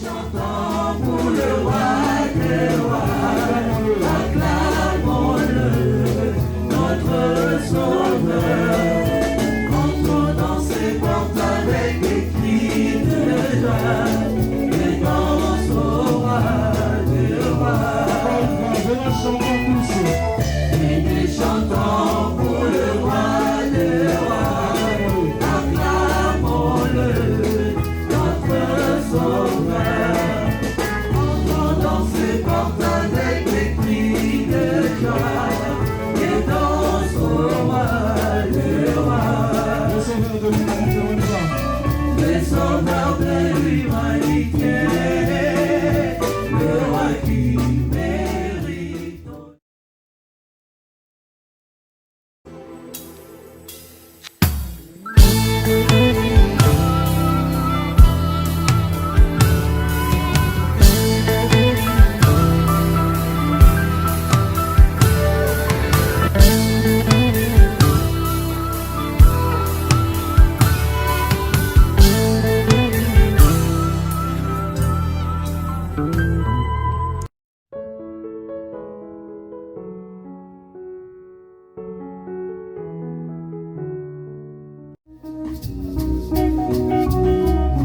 Chantons pour le roi des rois, acclamons-le, notre sauveur. Entrons dans ses portes avec des cris de joie, et danse au roi des rois. Venez chanter tous. Venez chantons pour le roi des rois, acclamons-le, notre sauveur. Entrons dans ses portes avec des cris de joie, et danse au roi des rois. Le sauveur de l'humanité, le roi qui mérite.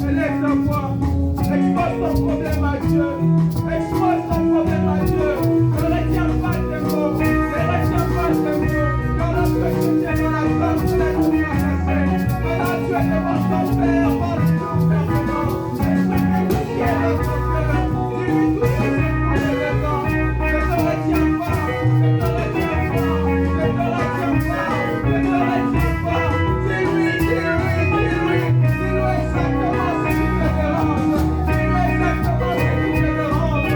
Élève la voix, expose ton problème à Dieu, expose ton problème à Dieu, ne retiens pas tes mots, ne retiens pas tes mots, quand la paix se tient dans la femme, tu l'as tout ramasser, quand tu es devant ton Père, parle tout fermement, exprime tout ce qui est dans ton cœur, dis-lui tout ce qui est pour les raisons, ne te retiens pas, ne te retiens pas, ne te retiens pas, ne te retiens pas, dis-lui exactement ce qui te dérange, dis-lui exactement ce qui te dérange,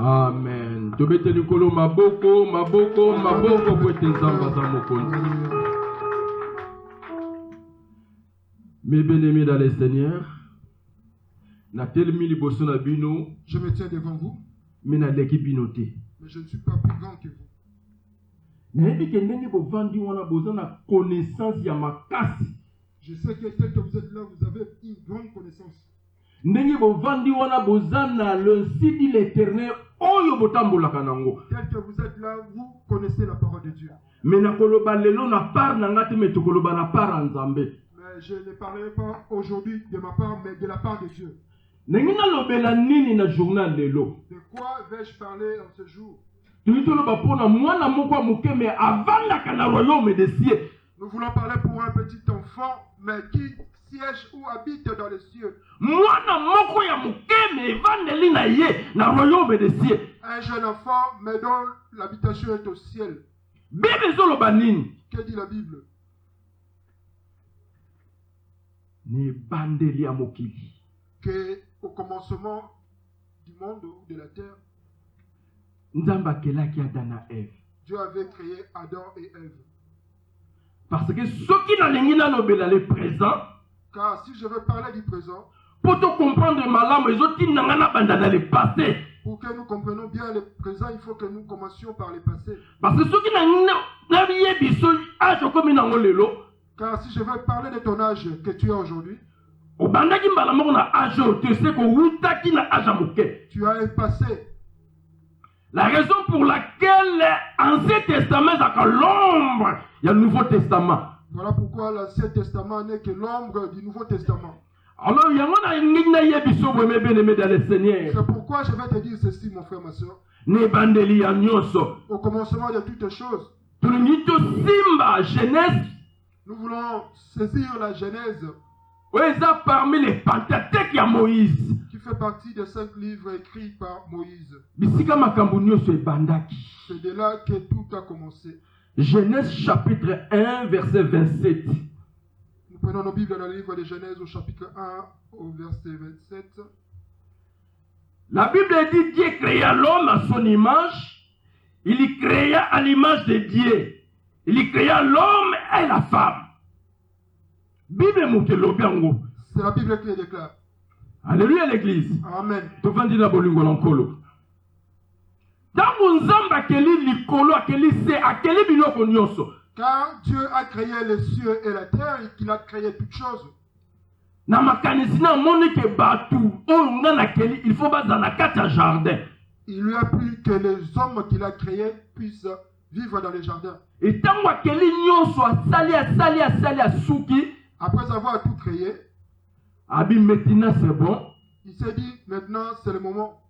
Amen. Tobete likolo maboko, maboko, maboko pour tes enfants dans mon compte. Mes bien-aimés dans le Seigneur, je me tiens devant vous, mais je ne suis pas plus grand que vous. Je sais que tel que vous êtes là, vous avez une grande connaissance. Tel que vous êtes là, vous connaissez la parole de Dieu. Mais je ne parlerai pas aujourd'hui de ma part, mais de la part de Dieu. De quoi vais-je parler en ce jour? Nous voulons parler pour un petit enfant, mais qui siège ou habite dans les cieux. Un jeune enfant, mais dont l'habitation est au ciel. Que dit la Bible? Que au commencement du monde ou de la terre, Dieu avait créé Adam et Ève. Parce que ce qui n'a le présent, car si je veux parler du présent, pour te comprendre le passé. Pour que nous comprenions bien le présent, il faut que nous commencions par le passé. Parce que ceux qui car si je veux parler de ton âge que tu as aujourd'hui, tu as un passé. La raison pour laquelle l'Ancien Testament est l'ombre, il y a le Nouveau Testament. Voilà pourquoi l'Ancien Testament n'est que l'ombre du Nouveau Testament. Alors, c'est pourquoi je vais te dire ceci, mon frère, ma soeur. Au commencement de toutes choses, nous voulons saisir la Genèse. Parmi les Pentateuques, il y a Moïse. Qui fait partie des 5 livres écrits par Moïse. C'est de là que tout a commencé. Genèse chapitre 1, verset 27. Nous prenons nos Bibles dans le livre de Genèse au chapitre 1, au verset 27. La Bible dit Dieu créa l'homme à son image. Il y créa à l'image de Dieu. Il y créa l'homme et la femme. Bible c'est la Bible qui le déclare. Alléluia l'église. Amen. Car Dieu a créé les cieux et la terre et qu'il a créé toutes choses. Il lui a plu que les hommes qu'il a créés puissent vivre dans les jardins. Et tant après avoir tout créé, maintenant c'est bon. Il s'est dit maintenant c'est le moment.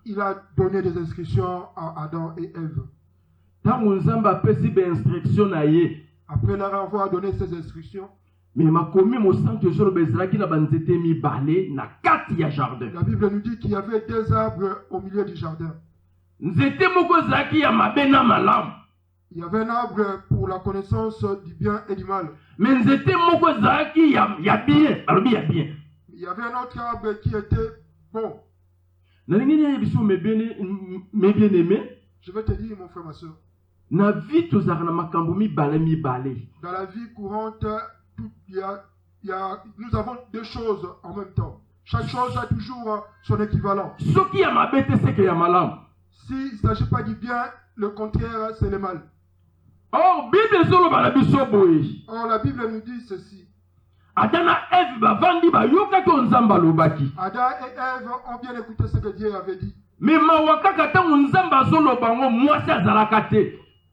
Il a donné des instructions à Adam et Ève. Après leur avoir donné ces instructions, la Bible nous dit qu'il y avait 2 arbres au milieu du jardin. Il y avait un arbre pour la connaissance du bien et du mal. Mais il y avait un autre arbre qui était bon. Je vais te dire, mon frère, ma soeur. Dans la vie courante, nous avons 2 choses en même temps. Chaque chose a toujours son équivalent. S'il ne s'il ne s'agit pas du bien, le contraire, c'est le mal. Or, la Bible nous dit ceci. Adam et Ève ont bien écouté ce que Dieu avait dit.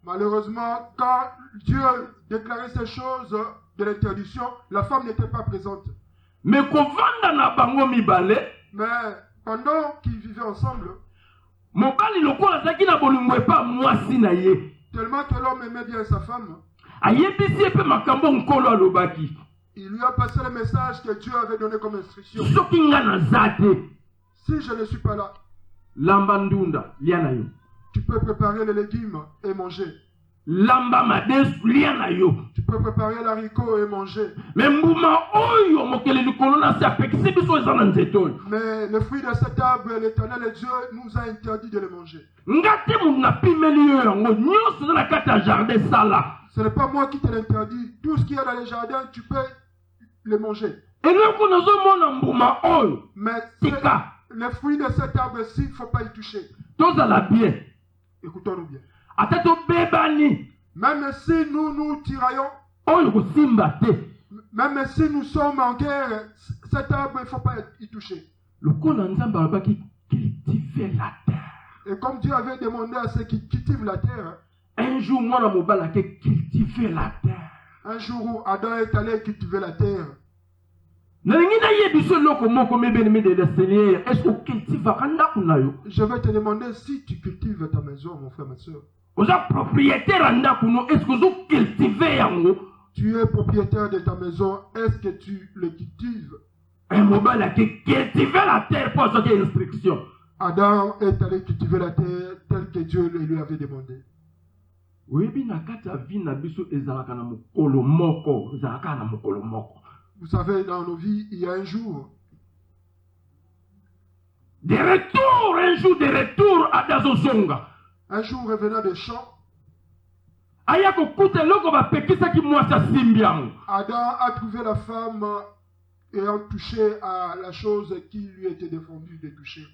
Malheureusement, quand Dieu déclarait ces choses de l'interdiction, la femme n'était pas présente. Mais pendant qu'ils vivaient ensemble, tellement que l'homme aimait bien sa femme, il lui a passé le message que Dieu avait donné comme instruction. Si je ne suis pas là, tu peux préparer les légumes et manger. lamba madesu lia na yo. Tu peux préparer l'haricot et manger. Mais mbuma oyo mokele likolo na se apekisi biso eza na nzete oyo. Mais le fruit de cet arbre, l'Éternel et Dieu nous a interdit de le manger. Ngati mu na pimeli yo yango nyonso na kati ya jardin sala. Ce n'est pas moi qui te l'interdis. Tout ce qui est dans les jardins, tu peux le manger. Eloko nazomona mbuma oyo. Mais tika. Le fruit de cet arbre-ci, il ne faut pas y toucher. Tozala bien. Écoutons-nous bien. Atato bebani. Même si nous tiraillons, oyo kosimba te. Même si nous sommes en guerre, cet arbre, il ne faut pas y toucher. Lokola nzambe alobaki cultiver la terre. Et comme Dieu avait demandé à ceux qui cultivent la terre, un jour, moi, je vais cultiver la terre. Un jour où Adam est allé cultiver la terre. Je vais te demander si tu cultives ta maison, mon frère, ma soeur. Vous êtes propriétaire, est-ce que vous cultivez? Tu es propriétaire de ta maison, est-ce que tu le cultives? Un mobile qui cultive la terre pour cette instruction. Adam est allé cultiver la terre tel que Dieu lui avait demandé. Vous savez, dans nos vies, il y a un jour. De retour, un jour de retour à Dazozonga. Un jour revenant des champs. Adam a trouvé la femme ayant touché à la chose qui lui était défendue de toucher.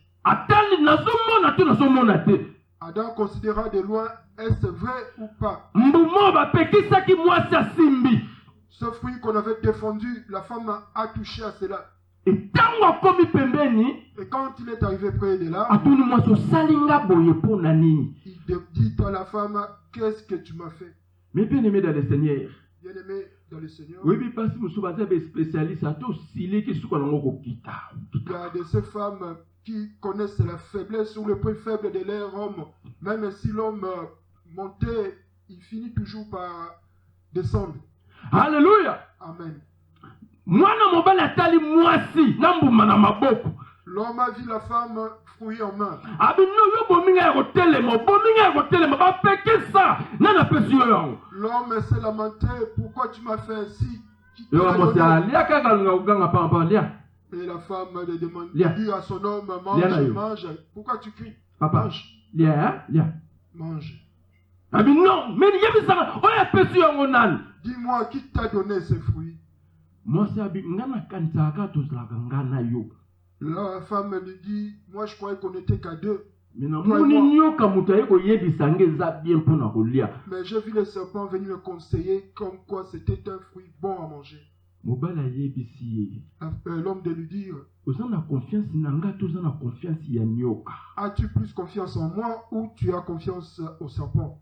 Adam considéra de loin, est-ce vrai ou pas? Ce fruit qu'on avait défendu, la femme a touché à cela. Et quand il est arrivé près de là, il dit à la femme, qu'est-ce que tu m'as fait? Mais bien aimé dans le Seigneur. Bien aimé dans le Seigneur. Oui, parce que nous sommes des spécialistes à tous. Il y a de ces femmes qui connaissent la faiblesse ou le point faible de leur homme. Même si l'homme montait, il finit toujours par descendre. Alléluia. Amen. L'homme a vu la femme fruit en main. L'homme s'est lamenté, pourquoi tu m'as fait ainsi? Et la femme dit à son homme, mange, mange. Pourquoi tu cries? Papa. Mange. Dis-moi, qui t'a donné ces fruits? La femme lui dit, moi je croyais qu'on n'était qu'à deux. Mais j'ai vu le serpent venir me conseiller comme quoi c'était un fruit bon à manger. L'homme de lui dire, as-tu plus confiance en moi ou tu as confiance au serpent?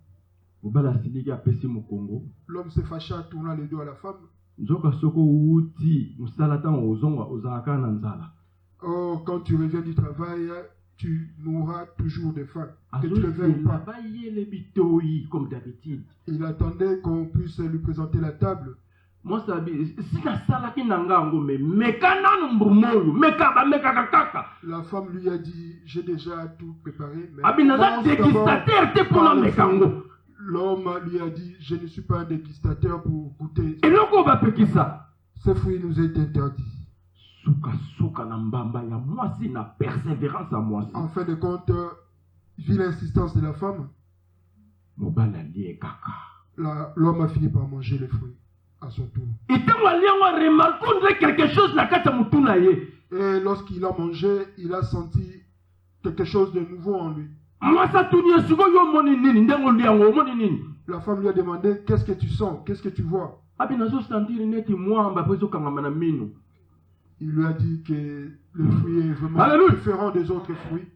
L'homme s'est fâché en tournant les deux à la femme. Oh, quand tu reviens du travail, tu mourras toujours de faim. Que tu le veuilles ou pas. Comme d'habitude. Il attendait qu'on puisse lui présenter la table. La femme lui a dit, j'ai déjà tout préparé. L'homme lui a dit, je ne suis pas un dégustateur pour goûter. Ce fruit nous est interdit. En fin de compte, vu l'insistance de la femme, l'homme a fini par manger les fruits à son tour. Et lorsqu'il a mangé, il a senti quelque chose de nouveau en lui. La femme lui a demandé, qu'est-ce que tu sens? Qu'est-ce que tu vois? Il lui a dit que le fruit est vraiment différent des autres fruits.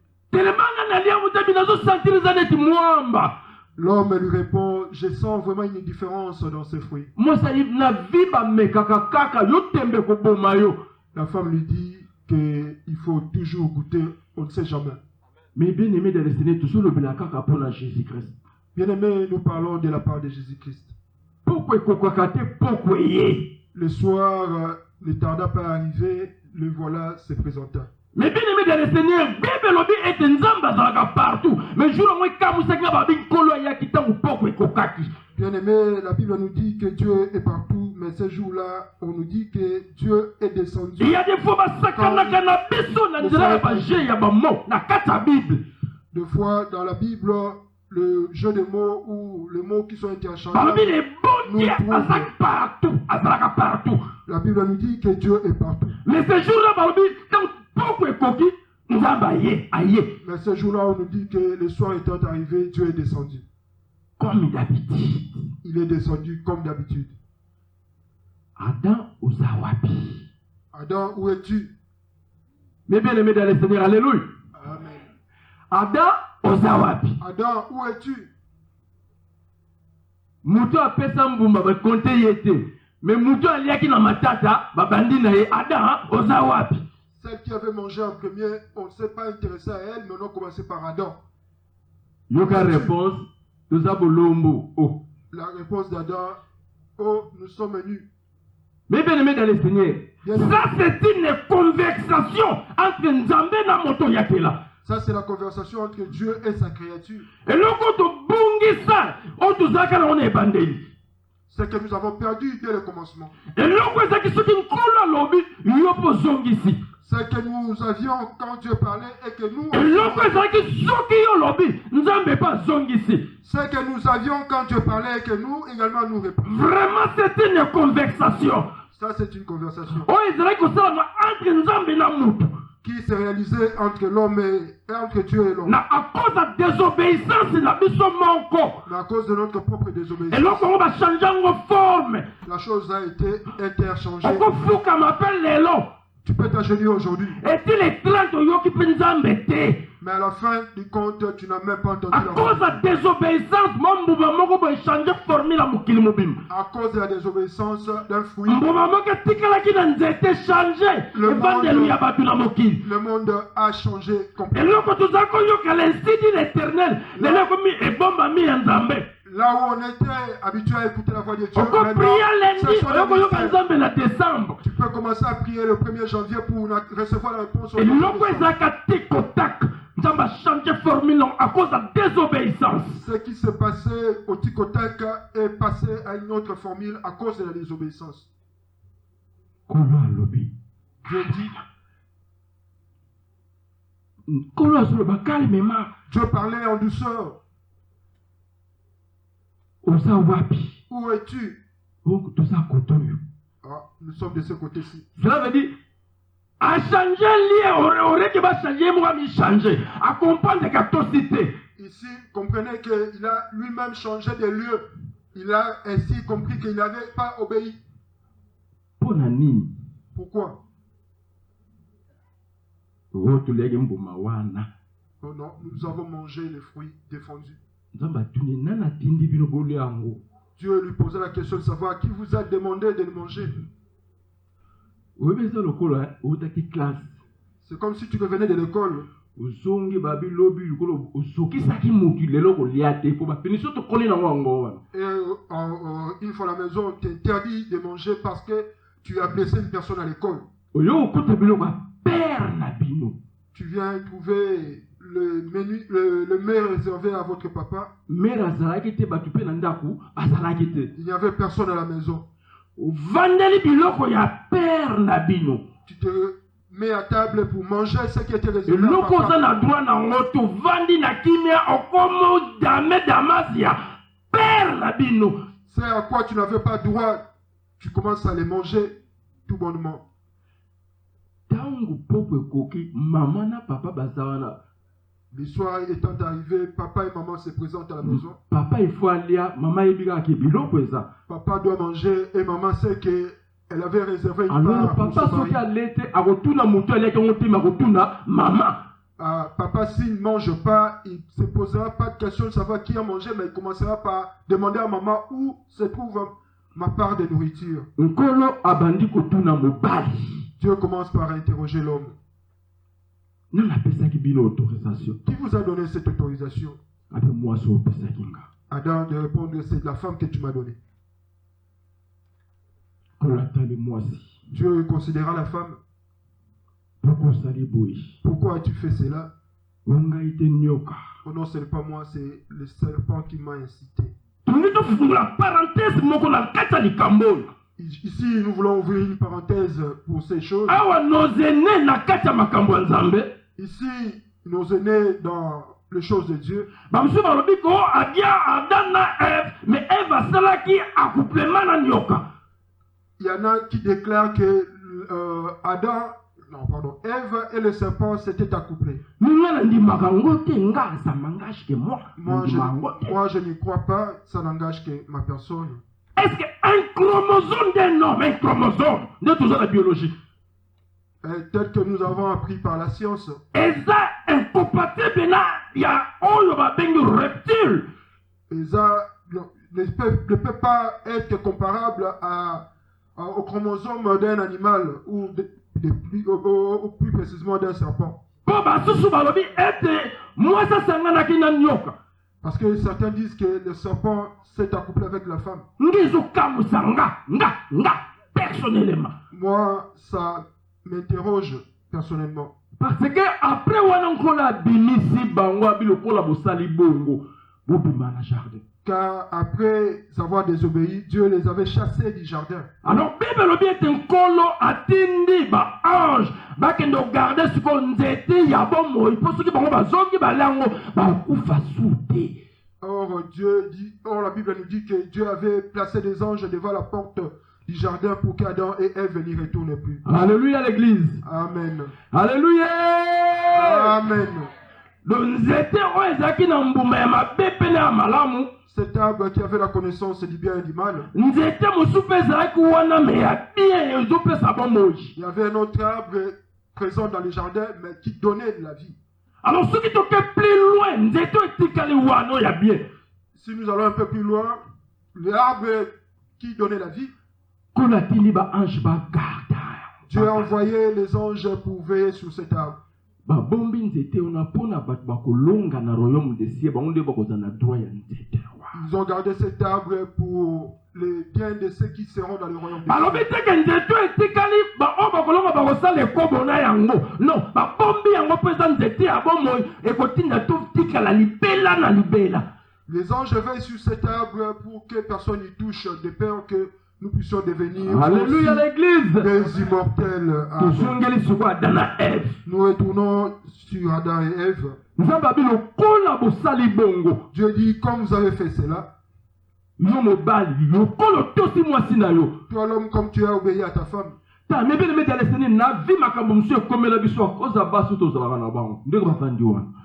L'homme lui répond, je sens vraiment une différence dans ces fruits. La femme lui dit qu'il faut toujours goûter, on ne sait jamais. Mais bien aimé dans le Seigneur, tout le pour Jésus-Christ. Bien aimé, nous parlons de la part de Jésus-Christ. Le soir, ne tarda pas à arriver, le voilà se présenta. Mais bien aimé dans le Seigneur, Bible lobby est un zamba partout. Mais jour où Kamusaka babin kolo ya kita upoko et kokaki. Bien aimé, la Bible nous dit que Dieu est partout, mais ce jour-là, on nous dit que Dieu est descendu. Il y a des fois basakana kana biso na nzela ba je ya ba mo na kata Bible. Deux fois dans la Bible, le jeu de mots ou les mots qui sont interchangeables. Parmi les bons dieux, azak partout, azaka partout. La Bible nous dit que Dieu est partout. Mais ce jour-là, parmi quand beaucoup est coquille, nous avons aïe. Mais ce jour-là, on nous dit que le soir étant arrivé, Dieu est descendu. Comme d'habitude. Il est descendu comme d'habitude. Adam Ozawapi. Adam, où es-tu? Mais bien aimé dans le Seigneur, alléluia. Amen. Adam Ozawapi. Adam, où es-tu? Muto a pesa mbumba ba konte yete. Mais muto aliaki na matata ba bandi na ye Adam Ozawapi. Celle qui avait mangé en premier, on ne s'est pas intéressé à elle, mais on a commencé par Adam. Yoka réponse, nous avons l'ombo. Oh. La réponse d'Adam, oh, nous sommes nus. Mais bien aimé dans le Seigneur, ça c'est une conversation entre Nzambe na moto yakela. Ça c'est la conversation entre Dieu et sa créature. Et là quand tu bungi ça, on te zaka on est bandeli. C'est que nous avons perdu dès le commencement. Et là quand ça qui se dit kola lobi, yopo zongisi. C'est que nous avions quand Dieu parlait et que nous... Et là quand ça qui soki yo lobi, Nzambe pas zongisi. C'est que nous avions quand Dieu parlait et que nous également nous répondions. Vraiment c'est une conversation. Ça c'est une conversation. Oh Israël que ça entre Nzambe na mutu. Qui s'est réalisé entre l'homme et entre Dieu et l'homme. Na à cause de désobéissance na biso manko. Mais à cause de notre propre désobéissance. Et là on va changer en forme. La chose a été interchangée. On faut qu'on m'appelle les lots. Tu peux t'agenouiller aujourd'hui. Et-il est 30 yo qui peut nous embêter? Mais à la fin du compte, tu n'as même pas entendu à la cause de désobéissance, mon bouba moko va changer formule à mukili mobim. À cause de la désobéissance d'un fruit. Bouba moko tikala ki na nzete changer. Le monde a changé complètement. Et là quand tu as connu que l'instinct de l'Éternel, les là comme et bomba mi nzambe. Là où on était habitué à écouter la voix de Dieu, on peut prier lundi, décembre. Tu peux commencer à prier le 1er janvier pour recevoir la réponse. Et là quand ils ont tic-tac, nous avons changé formule à cause de la désobéissance. Ce qui s'est passé au tic-tac est passé à une autre formule à cause de la désobéissance. Dieu dit. Dieu parlait en douceur. Où es-tu? Ah, nous sommes de ce côté-ci. Cela veut dire, à changer lié, aurait qui va changer, moi, il changer. À comprendre les capacités. Ici, comprenez qu'il a lui-même changé de lieu. Il a ainsi compris qu'il n'avait pas obéi. Pourquoi? Oh non, nous avons mangé les fruits défendus. Dieu lui posait la question de savoir qui vous a demandé de le manger. C'est comme si tu revenais de l'école. Et une fois à la maison, on t'interdit de manger parce que tu as blessé une personne à l'école. Tu viens trouver le mets réservé à votre papa. Il n'y avait personne à la maison. Tu te mets à table pour manger ce qui était réservé à papa. C'est à quoi tu n'avais pas droit. Tu commences à les manger tout bonnement. L'histoire étant arrivée, papa et maman se présentent à la maison. Papa il faut aller, maman Papa doit manger et maman sait qu'elle avait réservé une part pour son mari. Papa s'il ne mange pas, il ne se posera pas de question de savoir qui a mangé, mais il commencera par demander à maman où se trouve ma part de nourriture. Dieu commence par interroger l'homme. Qui vous a donné cette autorisation? Adam de répondre, c'est la femme que tu m'as donnée. Dieu considéra la femme. Pourquoi as-tu fait cela? Oh non, ce n'est pas moi, c'est le serpent qui m'a incité. Ici, nous voulons ouvrir une parenthèse pour ces choses. Ici, nos aînés dans les choses de Dieu. Il y en a qui déclarent que Ève et le serpent s'étaient accouplés. Moi, je n'y crois pas, ça n'engage que ma personne. Est-ce qu'un chromosome d'un homme, un chromosome, de toujours la biologie, tel que nous avons appris par la science, est ça incompatible là? Il y a un reptile. Ça ne peut pas être comparable au chromosome d'un animal ou plus précisément d'un serpent. Parce que certains disent que le serpent s'est accouplé avec la femme. Moi, ça m'interroge personnellement. Parce que après on a binisi bangwa bilokola bosali bongo bobima na jardin. Car après avoir désobéi, Dieu les avait chassés du jardin. Alors Bible bien un kolo atindi ba ange ba kendo garder ce qu'on était ya bon mo il faut que bango bazongi balango ba kufa souté. Or la Bible nous dit que Dieu avait placé des anges devant la porte du jardin pour qu'Adam et Ève n'y retournent plus. Alléluia l'église. Amen. Alléluia. Amen. Cet arbre qui avait la connaissance du bien et du mal. Il y avait un autre arbre présent dans le jardin mais qui donnait de la vie. Alors ceux qui sont plus loin, si nous allons un peu plus loin, l'arbre qui donnait la vie, Dieu a envoyé les anges pour veiller sur cet arbre. Ils ont gardé cet arbre pour les biens de ceux qui seront dans le royaume de Dieu. Les anges veillent sur cet arbre pour que personne n'y touche, de peur que nous puissions devenir des immortels. Nous retournons sur Adam et Ève. Dieu dit, comme vous avez fait cela, toi l'homme, comme tu as obéi à ta femme.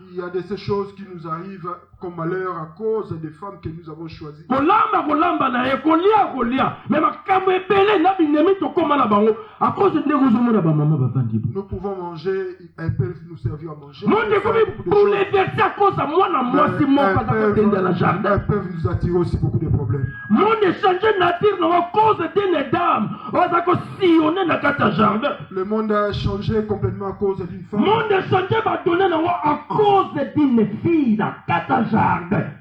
Il y a de ces choses qui nous arrivent comme malheur à cause des femmes que nous avons choisies. Nous pouvons manger, elles peuvent nous servir à manger. Elles peuvent nous attirer aussi beaucoup de problèmes. Le monde a changé complètement à cause d'une femme.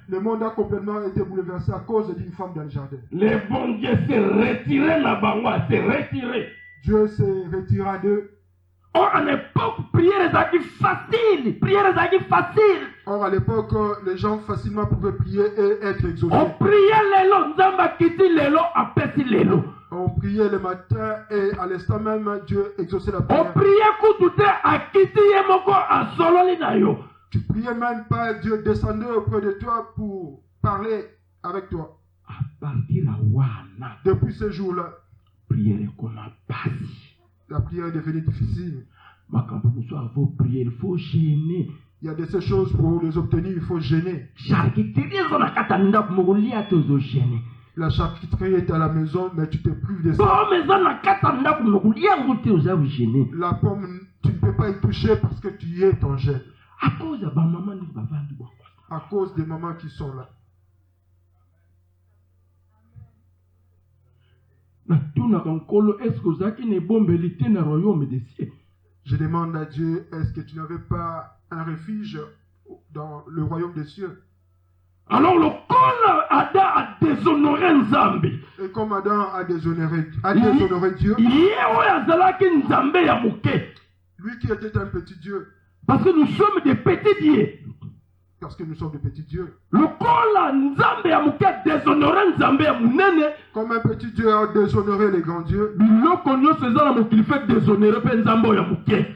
Le monde a complètement été bouleversé à cause d'une femme dans le jardin. Le bon Dieu s'est retiré là-bas, s'est retiré. Dieu s'est retiré d'eux. Or, à l'époque, prière est facile. Or, à l'époque, les gens facilement pouvaient prier et être exaucés. On priait l'élo, Nzamba kiti l'élo, apesi l'élo. On priait le matin et à l'instant même, Dieu exauçait la prière. On priait koutouté à kiti yemoko à sololi na yo. Tu priais même pas, Dieu descendait auprès de toi pour parler avec toi. À partir de Wana, depuis ce jour-là, la prière est devenue difficile. Il y a de ces choses pour les obtenir, il faut gêner. La charcuterie est à la maison, mais tu te prives de ça. La pomme, tu ne peux pas y toucher parce que tu y es ton gène. À cause de maman, à cause des mamans qui sont là. Je demande à Dieu, est-ce que tu n'avais pas un refuge dans le royaume des cieux? Alors le col Adam a déshonoré Nzambi. Et comme Adam a déshonoré Dieu, Lui qui était un petit Dieu, Parce que nous sommes des petits dieux. parce que nous sommes des petits dieux. Lokola nzambe ya muke déshonoré nzambe ya munene. Comme un petit Dieu a déshonoré les grands dieux, Biloko nyonso eza na mokili fait déshonorer pe nzambe ya muke.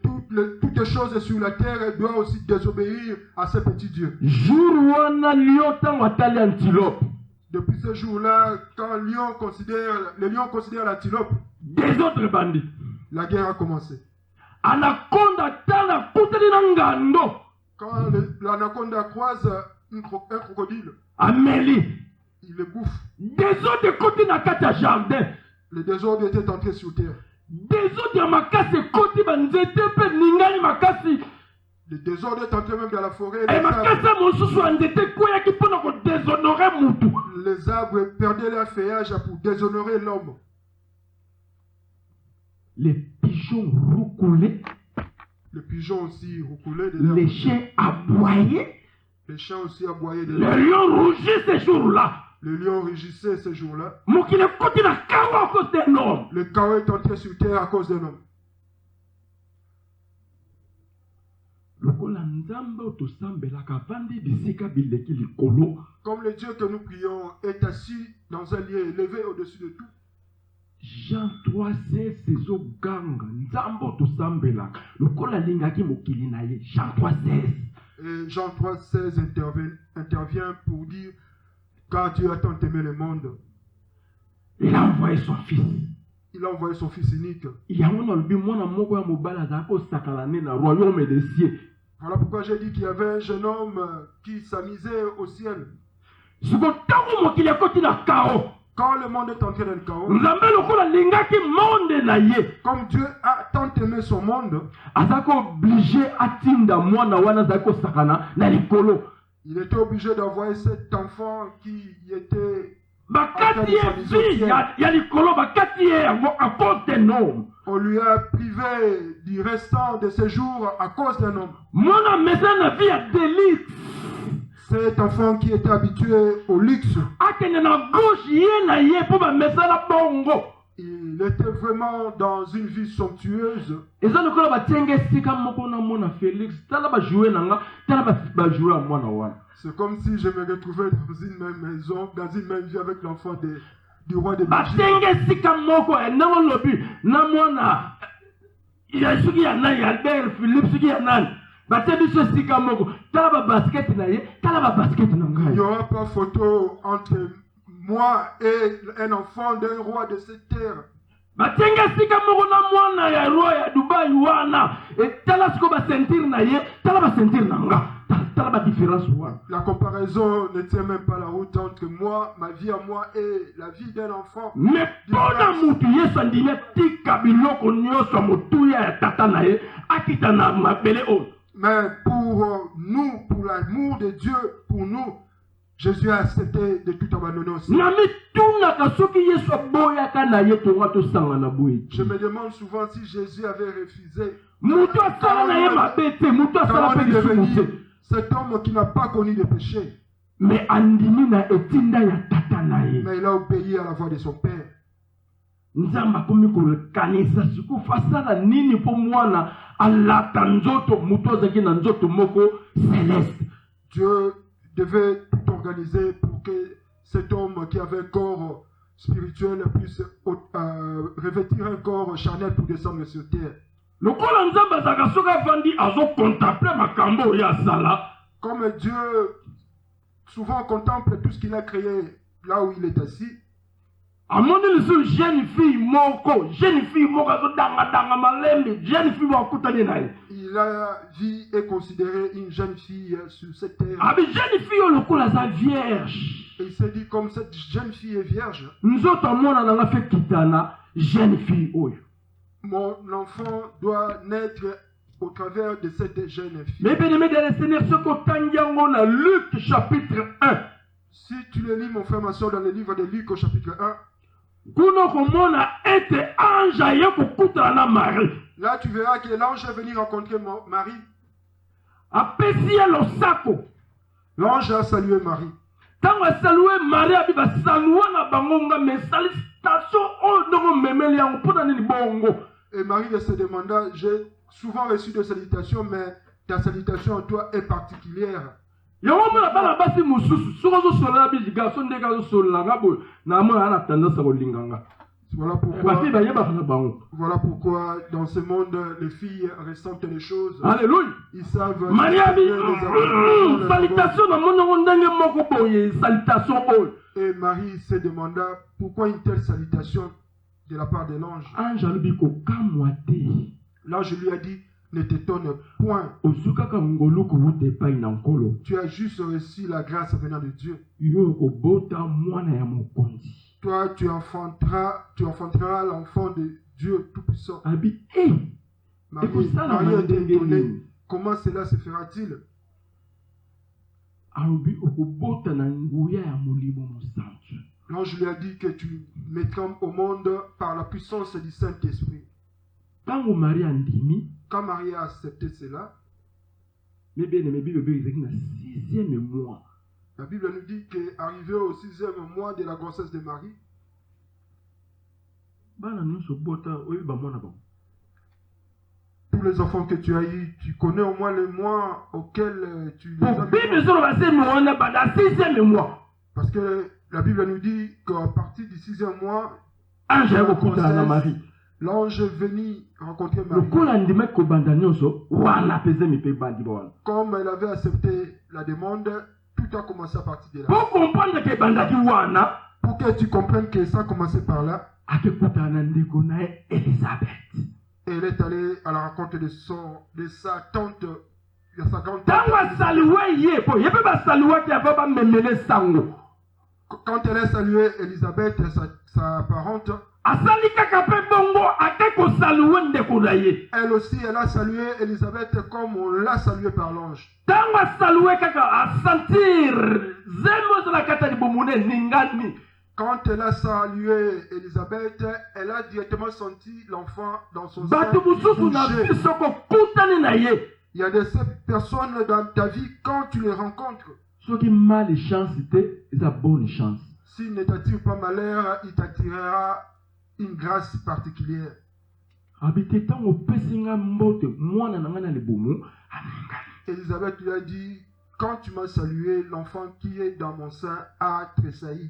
toutes les choses sur la terre elles doivent aussi désobéir à ces petits dieux. Jour wana lion tango atali antilope. Depuis ce jour-là, quand les lions considèrent l'antilope, Des autres bandits. la guerre a commencé. Anaconda tala kuteli na ngando. Quand l'anaconda croise un crocodile, Amélie. il le bouffe. Des autres côté na kati ya jardin. Le désordre était entré sur terre. Des autres ya makasi koti banzete pe ningali makasi. Le désordre est entré même dans la forêt. Et makasi mosusu ya nzete kweyaki mpona kodéshonorer mutu. Les arbres perdaient leur feuillage pour déshonorer l'homme. Les pigeons roucoulaient. Les pigeons aussi roucoulaient. Les chiens aboyaient. Les chiens aussi aboyaient. Les lions rougissaient ces jours-là. Les lions rugissaient ces jours-là. Mokili koti na kawa à cause d'un homme. Le chaos est entré sur terre à cause d'un homme. Lokola nzambe otosambelaka avandi bisika bileki likolo. Comme le Dieu que nous prions est assis dans un lieu élevé au-dessus de tout. Jean 3,16 ezoganga nzambe otosambelaka lokola alingaki mokili na ye. Jean 3,16. Et Jean 3,16 intervient pour dire car Dieu a tant aimé le monde, Il a envoyé son fils. il a envoyé son fils unique. Yango na lobi mwana moko ya mobali azalaki kosakala ne na royaume des cieux. Voilà pourquoi j'ai dit qu'il y avait un jeune homme qui s'amusait au ciel. Siko ntango mokili ekoti na kao. Quand le monde est entré dans le chaos, Nzambe lokola alingaki monde na ye. comme Dieu a tant aimé son monde, Azalaki obligé atinda mwana wana azalaki kosakana na likolo. il était obligé d'envoyer cet enfant qui était... Bakati ye vie ya likolo bakati ye yango à cause d'un homme. On lui a privé du restant de ses jours à cause d'un homme. Mwana mesa na vie ya délice. Cet enfant qui était habitué au luxe, Akende na gauche ye na ye po ba mesa la bongo. il était vraiment dans une vie somptueuse. Eza lokola batienge esika moko na mwana Félix tala ba jouer nanga tala ba jouer à mwana wana. C'est comme si je me retrouvais dans une même maison, dans une même vie avec l'enfant du roi de Belgique. Batenge esika moko nango lobi na mwana ya suki ya nani Albert Philippe suki ya nani. Batie biso esika moko tala ba basket na ye tala ba basket na ngai. Il n'y aura pas photo entre moi et un enfant d'un roi de cette terre. Batenge esika moko na mwana ya roi ya Dubai wana tala siko ba sentir na ye tala ba sentir na nga. Tala ba différence wana. La comparaison ne tient même pas la route entre moi, ma vie à moi et la vie d'un enfant. Mais pona mutu Yesu andimi tika biloko nyonso motuya ya tata na ye akita na mabele oyo. Mais pour nous, pour l'amour de Dieu, pour nous, Jésus a accepté de tout abandonner aussi. Na mitunaka soki Yesu aboyaka na ye tonga tosanga na boye. Je me demande souvent si Jésus avait refusé. Mutu asala na ye mabe te, mutu asala pe lisumu te. Cet homme qui n'a pas connu de péché. Mais andimi na etinda ya tata na ye. Mais il a obéi à la voix de son père. Nzambe akomi kokanisa siku fasala nini po mwana alata nzoto mutu azaki na nzoto moko céleste. Dieu devait tout organiser pour que cet homme qui avait un corps spirituel puisse revêtir un corps charnel pour descendre sur terre. Lokola nzambe azaka soki avandi azokontemple makambo oyo asala. Comme Dieu souvent contemple tout ce qu'il a créé là où il est assis. Amoni lisu jeune fille moko azodanga malembe, jeune fille wakutani na ye. Il a vu et considéré une jeune fille sur cette terre. Abi jeune fille oyo lokola aza vierge. Et il s'est dit comme cette jeune fille est vierge. Nzoto amona nanga fe kitana jeune fille oyo. Mon enfant doit naître au travers de cette jeune fille. Mais bien aimé dans le Seigneur, ce qu'on tangiango na Luc chapitre 1. Si tu le lis, mon frère, ma soeur, dans le livre de Luc au chapitre 1. Kuno komona ete ange aye kokutana na Marie. Là, tu verras que l'ange est venu rencontrer Marie. Apesi ye losako. L'ange a salué Marie. Tango asalue Marie abi basalua na bango nga mais salutation oyo ndongo memeli yango mpona nini bongo. Et Marie se demanda, j'ai souvent reçu des salutations, mais ta salutation en toi est particulière. Yango mona bana basi mususu soko zo sola bi garçon de ga zo sola ngabo na mona ana tendance ko linganga. Voilà pourquoi dans ce monde les filles ressentent les choses. Alléluia. Ils savent. Salutation na mona ndenge moko boye salutation boye. Et Marie se demanda pourquoi une telle salutation de la part de l'ange. L'ange lui a dit, ne t'étonne point. Tu as juste reçu la grâce venant de Dieu. Toi, tu enfanteras l'enfant de Dieu Tout-Puissant. Marie a été étonnée. Comment cela se fera-t-il? L'ange lui a dit que tu mettras au monde par la puissance du Saint-Esprit. Quand Marie a accepté cela, la Bible nous dit qu'arrivé au 6e mois de la grossesse de Marie, tous les enfants que tu as eu, tu connais au moins le mois auquel tu les as eu. Parce que la Bible nous dit qu'à partir du 6e mois, l'ange est venu rencontrer Marie. Comme elle avait accepté la demande, tout a commencé à partir de là. Pour que tu comprennes que ça a commencé par là. Elle est allée à la rencontre de sa tante, de sa grand-tante. Quand elle a salué Elisabeth, sa parente, elle aussi, elle a salué Elisabeth comme on l'a salué par l'ange. Quand elle a salué Elisabeth, elle a directement senti l'enfant dans son sein. Il y a des personnes dans ta vie, quand tu les rencontres, s'il ne t'attire pas malheur, il t'attirera une grâce particulière. Elisabeth lui a dit, quand tu m'as salué, l'enfant qui est dans mon sein a tressailli.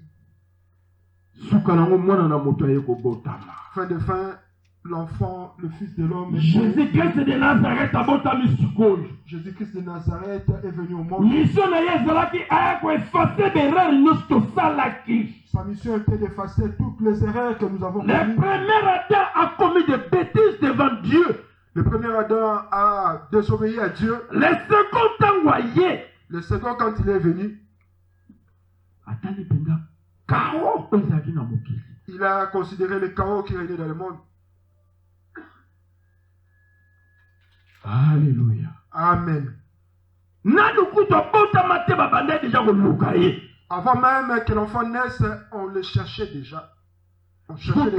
Fin de fin, l'enfant, le fils de l'homme, Jésus-Christ de Nazareth est venu au monde. Sa mission était d'effacer toutes les erreurs que nous avons commises. Le premier Adam a commis des bêtises devant Dieu. Le premier Adam a désobéi à Dieu. Le second, quand il est venu, il a considéré le chaos qui régnait dans le monde. Alléluia. Amen. Avant même que l'enfant naisse, on le cherchait déjà. On cherchait les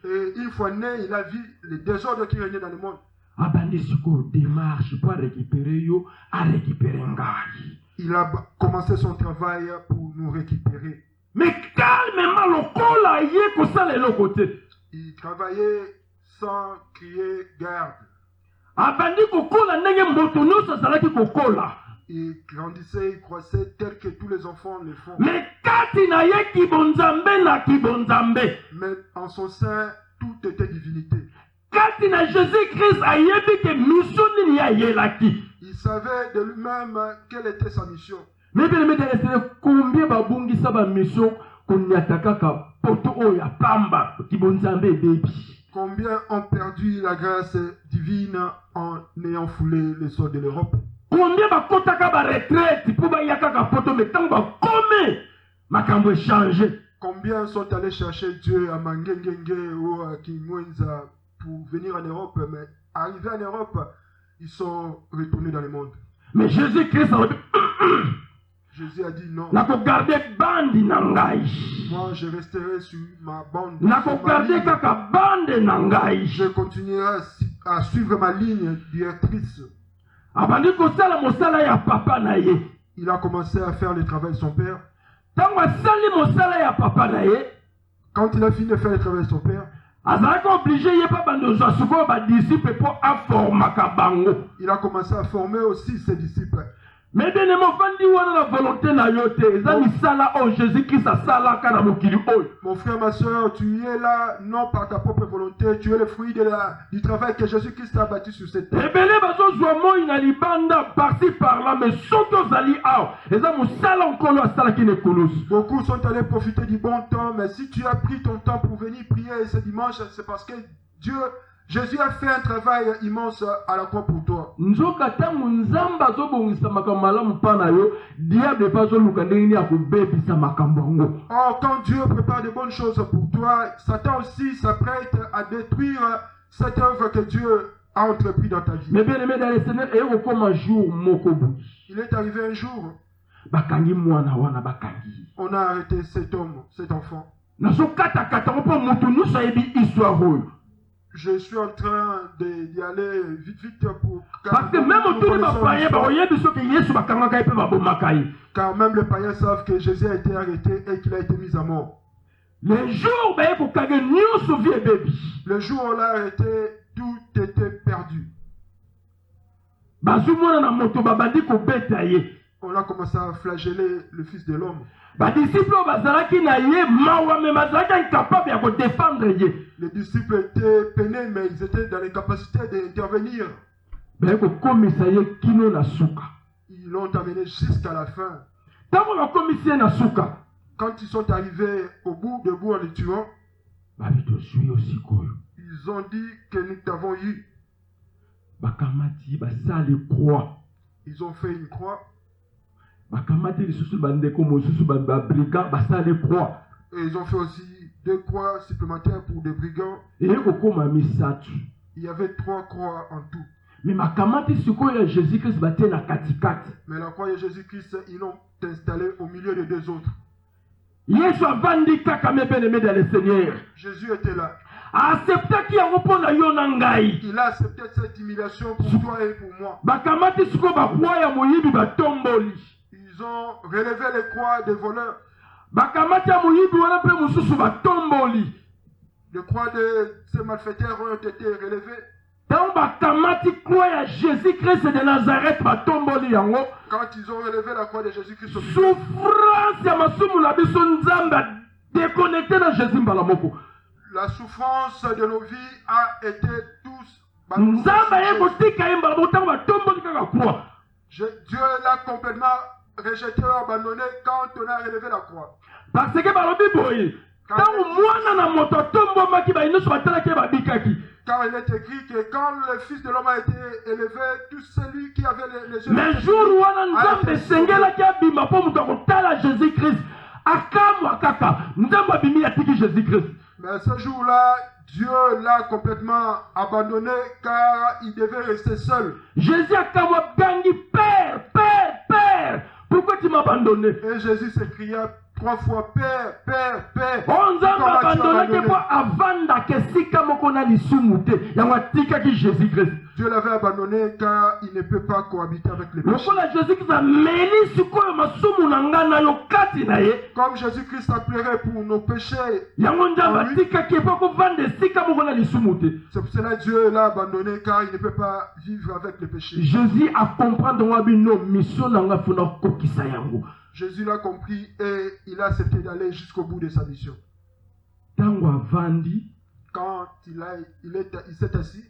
et une fois né, il a vu les désordres qui régnaient dans le monde. Il a commencé son travail pour nous récupérer. Mais calmement, il travaillait sans crier garde. Il grandissait, il croissait tel que tous les enfants le font. Mais en son sein, tout était divinité. Il savait de lui-même quelle était sa mission. Combien ont perdu la grâce divine en ayant foulé les sols de l'Europe? Combien sont allés chercher Dieu à Mangengenge ou à Kimwenza pour venir en Europe, mais arrivés en Europe, ils sont retournés dans le monde. Mais Jésus-Christ Jésus a dit non. Moi, je resterai sur ma bande. Je continuerai à suivre ma ligne directrice. Il a commencé à faire le travail de son père. Quand il a fini de faire le travail de son père, azalaki obligé ye pa bandozwa sikoyo badisiple mpo aformaka bango. il a commencé à former aussi ses disciples. Mais bien aimé, vandi wana la volonté na yo te. Eza misala o Jésus-Christ asalaka na mokili oyo. Mon frère, ma soeur, tu es là non par ta propre volonté, tu es le fruit du travail que Jésus-Christ a bâti sur cette terre. Ebele bazozwa moi na libanda par-ci par-là, mais soto zali awa. Eza mosala nkolo asalaki na ekolosi. Beaucoup sont allés profiter du bon temps, mais si tu as pris ton temps pour venir prier ce dimanche, c'est parce que Jésus a fait un travail immense à la croix pour toi. Nzoka tangu nzamba zobongisa makambo malamu pana yo, diable bazoluka ndenge ni akobebisa makambo yango. Or, quand Dieu prépare de bonnes choses pour toi, Satan aussi s'apprête à détruire cette œuvre que Dieu a entrepris dans ta vie. Mais bien aimé dans le Seigneur, et au comme un jour mokobu. Il est arrivé un jour, Bakangi mwana wana bakangi. on a arrêté cet homme, cet enfant. Nazo kata kata opo mutu nusa yebi histoire oyo. Je suis en train d'y aller vite pour... Parce que même autour de ma païen, car même les païens savent que Jésus a été arrêté et qu'il a été mis à mort. Le jour où on l'a arrêté, tout était perdu. On a commencé à flageller le Fils de l'homme. Les disciples étaient peinés, mais ils étaient dans les capacités d'intervenir. Ils l'ont amené jusqu'à la fin. Quand ils sont arrivés au bout, debout en le tuant, ils ont dit que nous t'avons eu. Ils ont fait une croix. Et ils ont fait aussi 2 croix supplémentaires pour des brigands. Il y avait 3 croix en tout. Mais la croix de Jésus-Christ, ils l'ont installée au milieu des 2 autres. Jésus était là. Il a accepté cette humiliation pour toi et pour moi. Ils ont relevé les croix des voleurs. Les croix de ces malfaiteurs ont été relevées. Quand ils ont relevé la croix de Jésus-Christ, la souffrance de nos vies a été tous. Dieu l'a complètement rejeté, abandonné quand on a relevé la croix. Parce que car il est écrit que quand le Fils de l'homme a été élevé, tout celui qui avait les yeux... Mais jour où on a Jésus-Christ, mais ce jour-là, Dieu l'a complètement abandonné car il devait rester seul. Jésus a dit, Père, Père, Père, pourquoi tu m'as abandonné? Et Jésus s'écria 3 fois, Père, Père, Père. Dieu l'avait abandonné car il ne peut pas cohabiter avec les péchés. Comme Jésus-Christ a pleuré pour nos péchés, c'est pour cela que Dieu l'a abandonné car il ne peut pas vivre avec les péchés. Jésus a compris. Jésus l'a compris et il a accepté d'aller jusqu'au bout de sa mission. Quand il s'est assis,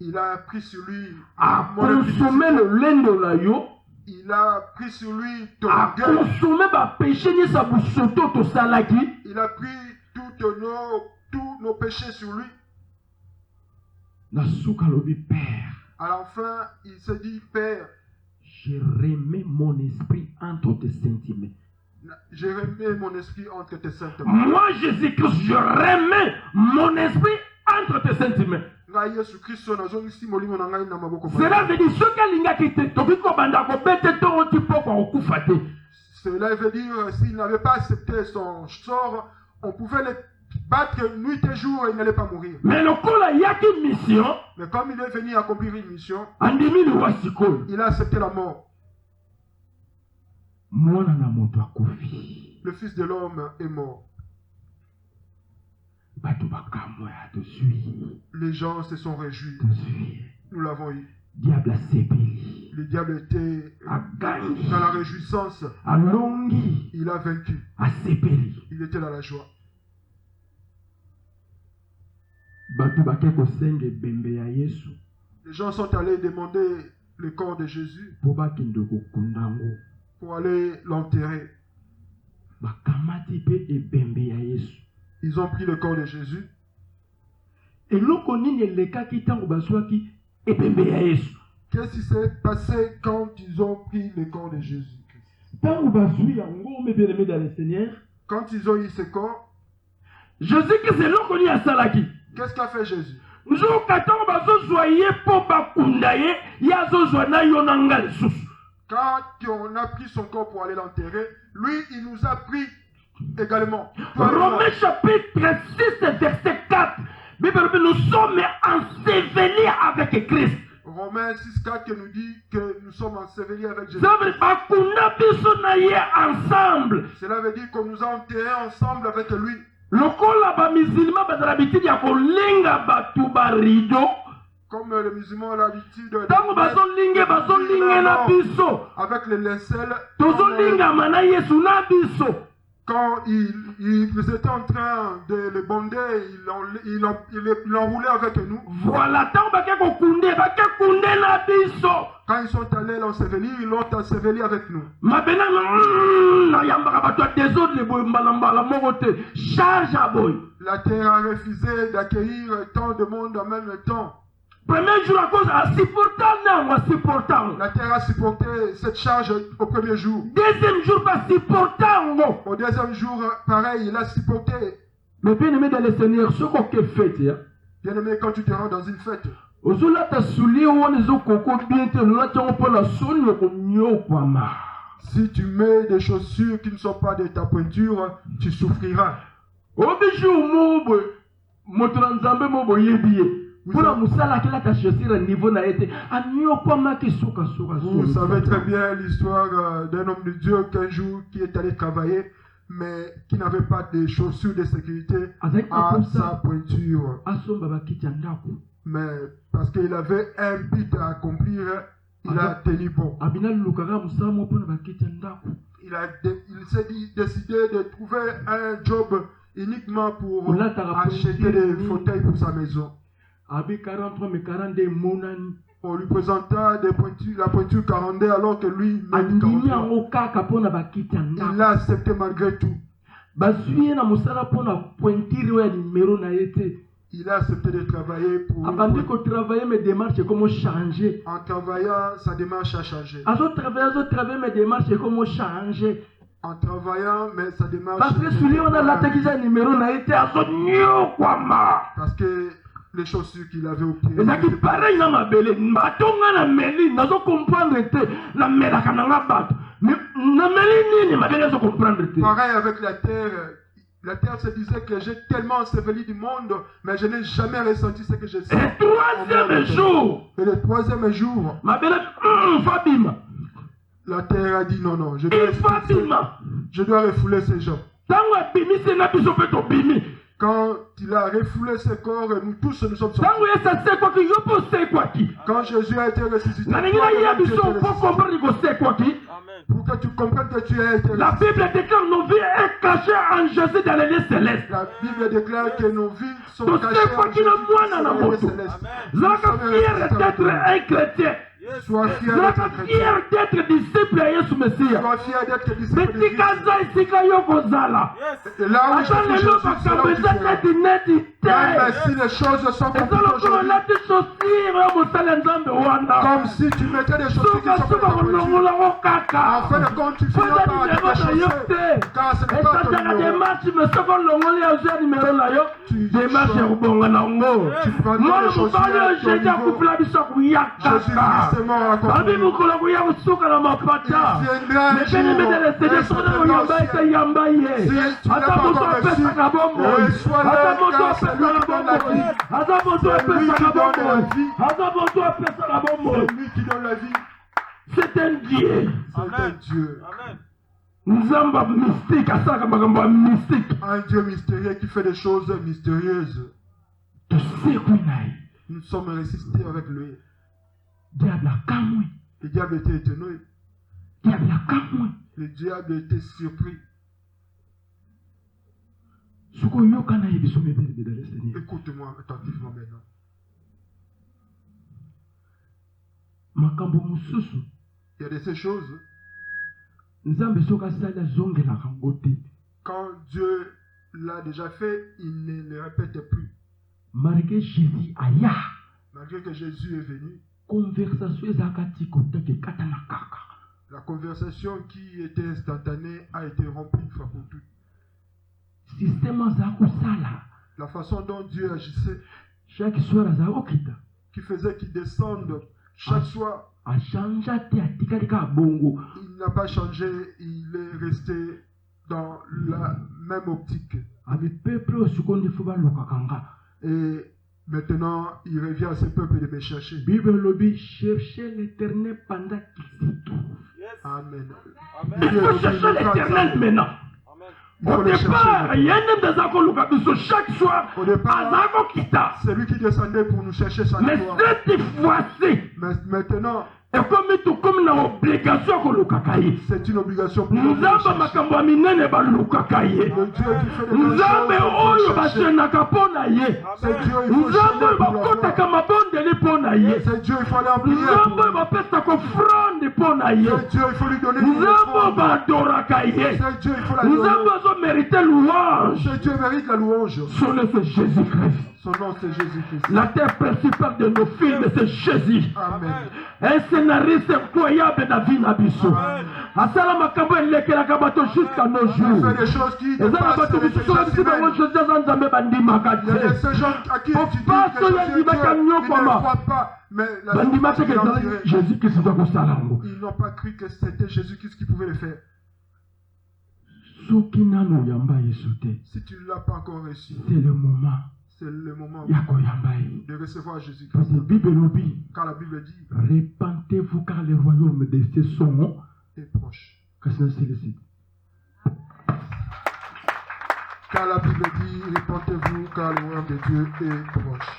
il a pris sur lui le lait de la yo. Il a pris sur lui ton gueule. Il a pris tous nos péchés sur lui. À la fin, il se dit, Père, je remets mon esprit entre tes sentiments. Je remets mon esprit entre tes sentiments. Moi, Jésus-Christ, je remets mon esprit entre tes sentiments. Cela veut dire ce Cela veut dire s'il n'avait pas accepté son sort, on pouvait le battre nuit et jour et il n'allait pas mourir. Mais comme il est venu accomplir une mission, il a accepté la mort. le Fils de l'homme est mort. Les gens se sont réjouis. Nous l'avons eu. Diable a sepeli. Le diable était dans la réjouissance. Alongi Il a vaincu. a sepeli. Il était dans la joie. Batu bake kosenge bembe ya Yesu. Les gens sont allés demander le corps de Jésus Po bakende kokundango. pour aller l'enterrer. Bakamati pe ebembe ya Yesu. Ils ont pris le corps de Jésus. Eloko nini elekaki tango bazwaki ebembe ya Yesu. Qu'est-ce qui s'est passé quand ils ont pris le corps de Jésus? Tango bazwi yango mes bien-aimés dans le Seigneur. Quand ils ont eu ce corps, Je sais que c'est eloko nini asalaki. qu'est-ce qu'a fait Jésus? Nzoka tango bazozwa ye po bakunda ye yazozwa na yo na nga lisusu. Quand on a pris son corps pour aller l'enterrer, lui, il nous a pris également. Romains chapitre 6 verset 4. Bible, nous sommes ensevelis avec Christ. Romains 6,4 qui nous dit que nous sommes ensevelis avec Jésus. Ça veut dire bakunda biso na ye ensemble. Cela veut dire qu'on nous a enterrés ensemble avec lui. Lokola ba musulman bazala bitidi ya kolinga batu ba rido. Comme les musulmans ont l'habitude de Tango bazolinga na biso. avec les lincelles. Tozolinga mana Yesu na biso. Quand ils étaient en train de le bonder, ils l'enroulaient avec nous. Voilà, tango bake kunde na biso. Quand ils sont allés l'ensevelir, ils l'ont enseveli avec nous. Mabena na yambaka batu désordre boy mbala moko te. Charge a boy. La terre a refusé d'accueillir tant de monde en même temps. Premier jour à cause à supportant. La terre a supporté cette charge au premier jour. Deuxième jour pas supportant. Au deuxième jour, pareil, il a supporté. Mais bien aimé dans le Seigneur, ce qu'on fait, Bien aimé, quand tu te rends dans une fête, si tu mets des chaussures qui ne sont pas de ta pointure, tu souffriras. Vous savez très bien l'histoire d'un homme de Dieu qu'un jour qui est allé travailler, mais qui n'avait pas de chaussures de sécurité à sa pointure. Mais parce qu'il avait un but à accomplir, il a tenu bon. Il s'est décidé de trouver un job uniquement pour acheter des fauteuils pour sa maison. On lui présenta la pointure 42 alors que lui, il l'a accepté malgré tout. Il a accepté de travailler pour... En travaillant, sa démarche a changé. En travaillant, mais sa démarche... Parce que les chaussures qu'il avait au pied... Pareil avec la terre. La terre se disait que j'ai tellement enseveli du monde, mais je n'ai jamais ressenti ce que je sens. Et le troisième jour, la terre a dit non, je dois refouler ces gens. Quand il a refoulé ses corps, nous tous nous sommes sortis. Quand Jésus a été ressuscité, pour que tu comprennes que tu as été ressuscité. La Bible déclare nos vies est cachée en Jésus dans les lieux célestes. La Bible déclare que nos vies sont cachées en Jésus dans les lieux célestes. Sois fier d'être un chrétien. Sois fier d'être disciple à Jésus Messie. Sois fier d'être disciple de Jésus. Et là où je suis Jésus, c'est là où tu seras. Même si les choses sont compliquées aujourd'hui, comme si tu mettais des choses qui sont compliquées, en fin de compte, tu finiras par te changer, car ce n'est pas ton numéro. Tu prendras les choses à ton niveau. Jésus Christ est mort à cause de nous. C'est un Dieu. C'est un Dieu. Nzamba mystique, asaka makambo mystique. Un Dieu mystérieux qui fait des choses mystérieuses. Tu sais quoi naï? Nous sommes résistés avec lui. Diable a kamwe. Le diable était étonné. Diable a kamwe. Le diable était surpris. Suko yoka na yebiso mebele bedale Seigneur. Écoute-moi attentivement maintenant. Makambo mususu. Il y a de ces choses. Nzambe soka sala zongela kangote. Quand Dieu l'a déjà fait, il ne le répète plus. Malgré Jésus aya. Malgré que Jésus est venu, Conversation ezakati koteke katana kaka. la conversation qui était instantanée a été rompue une fois pour toutes. Système zako sala. La façon dont Dieu agissait, Chaque soir zako kita. qui faisait qu'il descende chaque soir, A changea te atikalika bongo. il n'a pas changé, il est resté dans la même optique. Avec peuple sukonde fuba lokakanga. Et maintenant, il revient à ce peuple de me chercher. Bible lobby chercher l'Éternel pendant qu'il s'y trouve. Amen. Il faut chercher l'Éternel maintenant. Au départ, il y a un des accords chaque soir. Au départ, Azako kita. c'est lui qui descendait pour nous chercher chaque Mais fois. cette fois-ci, Mais maintenant, et comme une obligation que l'ukakaye. c'est une obligation pour nous. Nous de avons chercher. makambo minene ba lukakaye. Le Dieu qui fait des Nous grandes avons oyo choses, bashenaka pona ye. c'est Dieu, il Nous faut chanter avons pour la bakotaka gloire. mabondeli pona ye. C'est Dieu, il faut aller en Nous prière pour avons lui. bapesaka offrande pona ye. C'est Dieu, il faut lui donner Nous une avons offrande. badoraka ye. C'est Dieu, il faut Nous l'adorer. avons mérité louange. C'est Dieu mérite la louange. Son nom c'est Jésus-Christ. Son nom c'est Jésus-Christ. La terre principale de nos films c'est Jésus. Amen. Un scénariste incroyable dans la vie d'Abisso. Asala makambo elekelaka bato jusqu'à nos Il jours. fait des choses qui Eza na dépassent bato mosusu l'intelligence babisi bango humaine. Jésus aza nzambe bandimaka Il y a te. ces gens à qui tu dis Papa, que Jésus est Dieu, soyez ils ne nyokoma. croient pas. Mais la bandimaka ke ils en ezala diraient. Jésus-Christ akosala yango. Ils n'ont pas cru que c'était Jésus-Christ qui pouvait le faire. Soki nano oyamba Yesu te, Si tu ne l'as pas encore reçu, c'est le moment c'est le moment ya koyamba ye. de recevoir Jésus-Christ. Parce que la Bible lobi, Car la Bible dit, répentez-vous car le royaume de ces sont est proche. kasi na selesi. Car la Bible dit, répentez-vous car le royaume de Dieu est proche.